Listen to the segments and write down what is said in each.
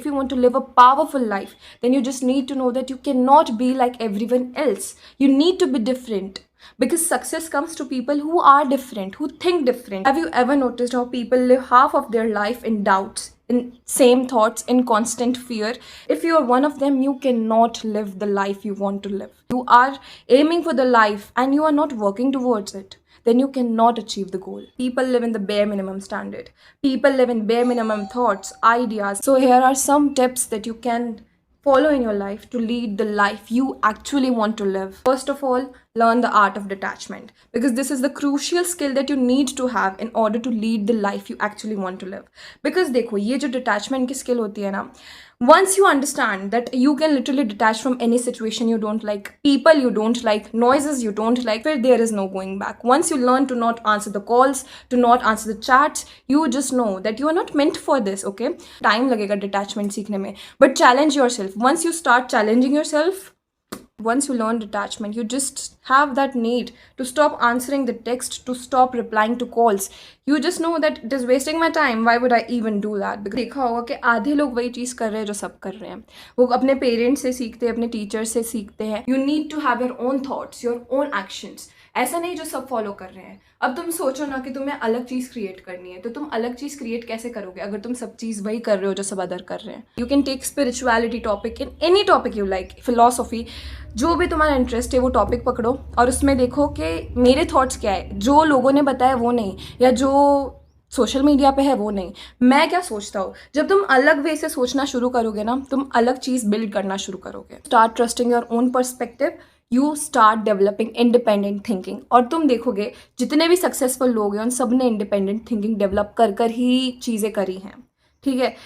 if you want to live a powerful life, then you just need to know that you cannot be like everyone else. You need to be different, because success comes to people who are different, who think different. Have you ever noticed how people live half of their life in doubts, in same thoughts, in constant fear? If you are one of them, you cannot live the life you want to live. You are aiming for the life and you are not working towards it, then you cannot achieve the goal. People live in the bare minimum standard. People live in bare minimum thoughts, ideas. So here are some tips that you can follow in your life to lead the life you actually want to live. First of all, learn the art of detachment, because this is the crucial skill that you need to have in order to lead the life you actually want to live. Because देखो, ये जो detachment की skill होती है ना, once you understand that you can literally detach from any situation you don't like, people you don't like, noises you don't like, फिर there is no going back. Once you learn to not answer the calls, to not answer the chats, you just know that you are not meant for this, okay? Time लगेगा detachment सीखने में, but challenge yourself. Once you start challenging yourself, once you learn detachment, you just have that need to stop answering the text, to stop replying to calls. You just know that it is wasting my time. Why would I even do that? Because देखा होगा कि आधे लोग वही चीज़ कर रहे हैं जो सब कर रहे हैं. वो अपने पेरेंट्स से सीखते हैं, अपने टीचर्स से सीखते हैं. You need to have your own thoughts, your own actions. ऐसा नहीं जो सब फॉलो कर रहे हैं. अब तुम सोचो ना कि तुम्हें अलग चीज़ क्रिएट करनी है, तो तुम अलग चीज़ क्रिएट कैसे करोगे अगर तुम सब चीज़ वही कर रहे हो जो सब अदर कर रहे हैं? You can take spirituality topic, in any topic you like, philosophy, जो भी तुम्हारा इंटरेस्ट है वो टॉपिक पकड़ो और उसमें देखो कि मेरे थॉट्स क्या है, जो लोगों ने बताया वो नहीं, या जो सोशल मीडिया पे है वो नहीं, मैं क्या सोचता हूँ. जब तुम अलग वे से सोचना शुरू करोगे ना, तुम अलग चीज़ बिल्ड करना शुरू करोगे. Start trusting your own perspective, you start developing independent thinking. और तुम देखोगे जितने भी सक्सेसफुल लोग हैं उन सब ने इंडिपेंडेंट थिंकिंग डेवलप कर कर ही चीज़ें करी हैं, ठीक है?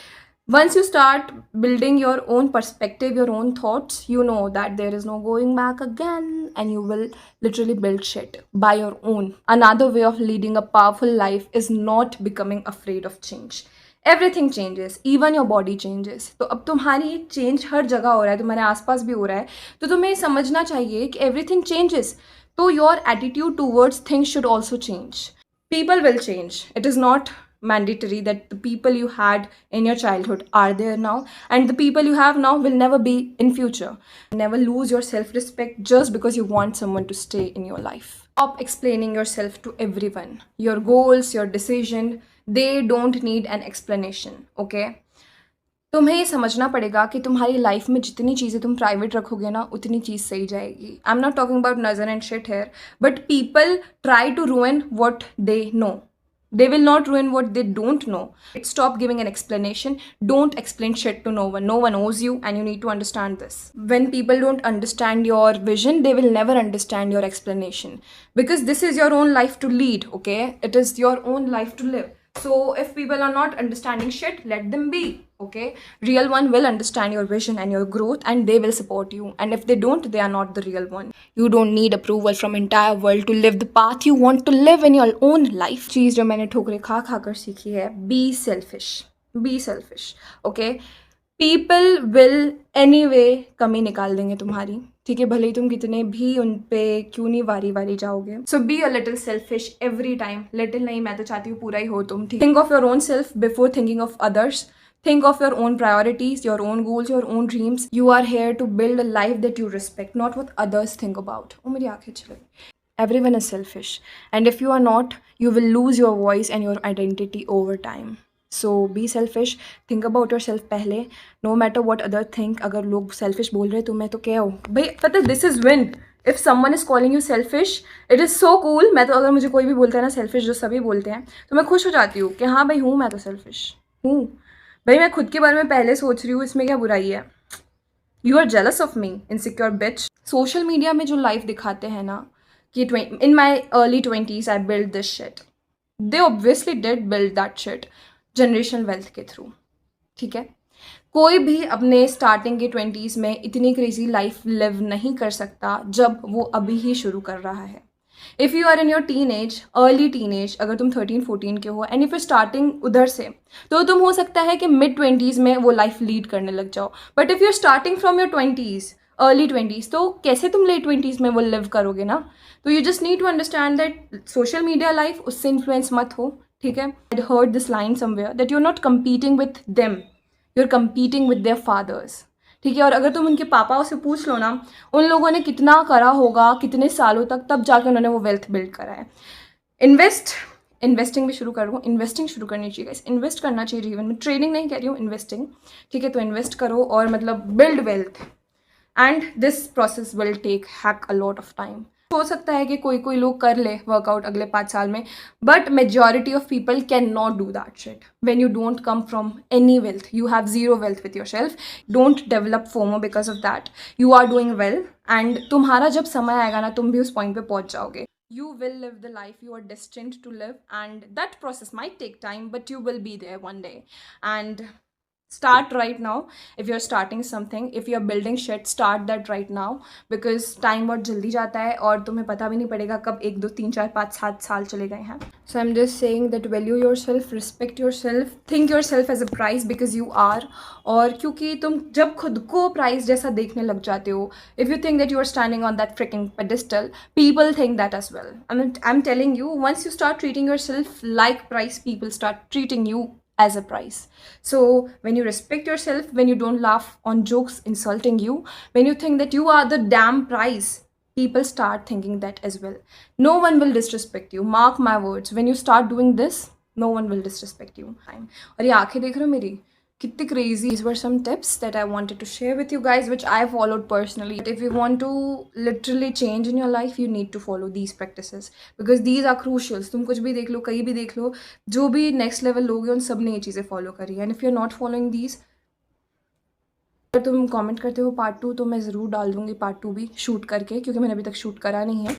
Once you start building your own perspective, your own thoughts, you know that there is no going back again, and you will literally build shit by your own. Another way of leading a powerful life is not becoming afraid of change. Everything changes, even your body changes. तो अब तुम्हारी change हर जगह हो रहा है, तुम्हारे आसपास भी हो रहा है, तो तुम्हें समझना चाहिए कि everything changes. तो your attitude towards things should also change. People will change. It is not mandatory that the people you had in your childhood are there now, and the people you have now will never be in future. Never lose your self-respect just because you want someone to stay in your life. Stop explaining yourself to everyone. Your goals, your decision, they don't need an explanation, okay? तुम्हें ये समझना पड़ेगा कि तुम्हारी life में जितनी चीज़ें तुम प्राइवेट रखोगे ना, उतनी चीज़ सही जाएगी. I am not talking about नजर and shit here, but people try to ruin what they know. They will not ruin what they don't know. Stop giving an explanation. Don't explain shit to no one. No one owes you, and you need to understand this. When people don't understand your vision, they will never understand your explanation. Because this is your own life to lead, okay? It is your own life to live. So if people are not understanding shit, let them be, okay? Real one will understand your vision and your growth, and they will support you. And if they don't, they are not the real one. You don't need approval from entire world to live the path you want to live in your own life. चीज़ जो मैंने ठोकरे खा खा कर सीखी है, be selfish. Be selfish, okay? People will anyway कमी निकाल देंगे तुम्हारी, ठीक है? भले ही तुम कितने भी उन पे क्यों नहीं वारी वारी जाओगे. So be a little selfish every time. Little नहीं, मैं तो चाहती हूँ पूरा ही हो तुम, ठीक? Think of your own self before thinking of others. Think of your own priorities, your own goals, your own dreams. You are here to build a life that you respect, not what others think about. Oh, मेरी आँखें चली. Everyone is selfish, and if you are not, you will lose your voice and your identity over time. So be selfish. Think about yourself पहले. No matter what others think. अगर लोग selfish बोल रहे तो मैं तो क्या हो भाई, पता है, this is win. If someone is calling you selfish, it is so cool. मैं तो, अगर मुझे कोई भी बोलता है ना selfish, जो सभी बोलते हैं, तो मैं खुश हो जाती हूँ कि हाँ भाई हूँ मैं तो selfish हूँ भाई. मैं खुद के बारे में पहले सोच रही हूँ, इसमें क्या बुराई है? You are jealous of me, insecure bitch. Social media में जो लाइफ दिखाते हैं ना कि in my early 20s I build this shit, they obviously did build that shit generational wealth के थ्रू, ठीक है? कोई भी अपने स्टार्टिंग के 20s में इतनी क्रेजी लाइफ लिव नहीं कर सकता जब वो अभी ही शुरू कर रहा है. If you are in your teenage, early teenage, अगर तुम 13-14 के हो, एंड इफ यू स्टार्टिंग उधर से, तो तुम हो सकता है कि मिड 20s में वो लाइफ लीड करने लग जाओ. But if you are starting from your 20s, early 20s, तो कैसे तुम लेट 20s में वो लिव करोगे ना? तो you just need to understand that social media life, उससे इन्फ्लुएंस मत हो, ठीक है? I heard this line somewhere that you are not competing with them, you are competing with their fathers, ठीक है। और अगर तुम उनके पापाओं से पूछ लो ना, उन लोगों ने कितना करा होगा कितने सालों तक, तब जाके उन्होंने वो वेल्थ बिल्ड करा है। इन्वेस्टिंग भी शुरू करो, इन्वेस्टिंग शुरू करनी चाहिए गाइस, इन्वेस्ट करना चाहिए जीवन में, ट्रेडिंग नहीं कह रही हूँ, इन्वेस्टिंग, ठीक है। तो इन्वेस्ट करो और मतलब build wealth, and this process will take hack a lot of time. हो सकता है कि कोई लोग कर ले वर्कआउट अगले 5 साल में, but majority of people can not do that shit when you don't come from any wealth, you have zero wealth with your self. Don't develop FOMO because of that, you are doing well, and तुम्हारा जब समय आएगा ना, तुम भी उस point पे पहुंच जाओगे। You will live the life you are destined to live, and that process might take time, but you will be there one day. And start right now. If you're starting something, if you're building shit, start that right now, because time बहुत जल्दी जाता है और तुम्हें पता भी नहीं पड़ेगा कब 1 2 3 4 5 7 साल चले गए हैं। So I'm just saying that value yourself, respect yourself, think yourself as a prize because you are। और क्योंकि तुम जब खुद को प्राइस जैसा देखने लग जाते हो, if you think that you are standing on that freaking pedestal, people think that as well। I'm telling you, once you start treating yourself like price, people start treating you as a price. So when you respect yourself, when you don't laugh on jokes insulting you, when you think that you are the damn price, people start thinking that as well. No one will disrespect you, mark my words, when you start doing this, no one will disrespect you। और ये आंखें देख रहे हो मेरी कितनी crazy। These were some tips that I wanted to share with you guys, which I followed personally. But if you want to literally change in your life, you need to follow these practices because these are crucial। तुम कुछ भी देख लो, कहीं भी देख लो, जो भी next level लोग हैं उन सब ने ये चीज़ें follow करी है। And if you're not following these, अगर तुम कमेंट करते हो पार्ट 2 तो मैं ज़रूर डाल दूँगी पार्ट 2 भी शूट करके, क्योंकि मैंने अभी तक शूट करा नहीं है।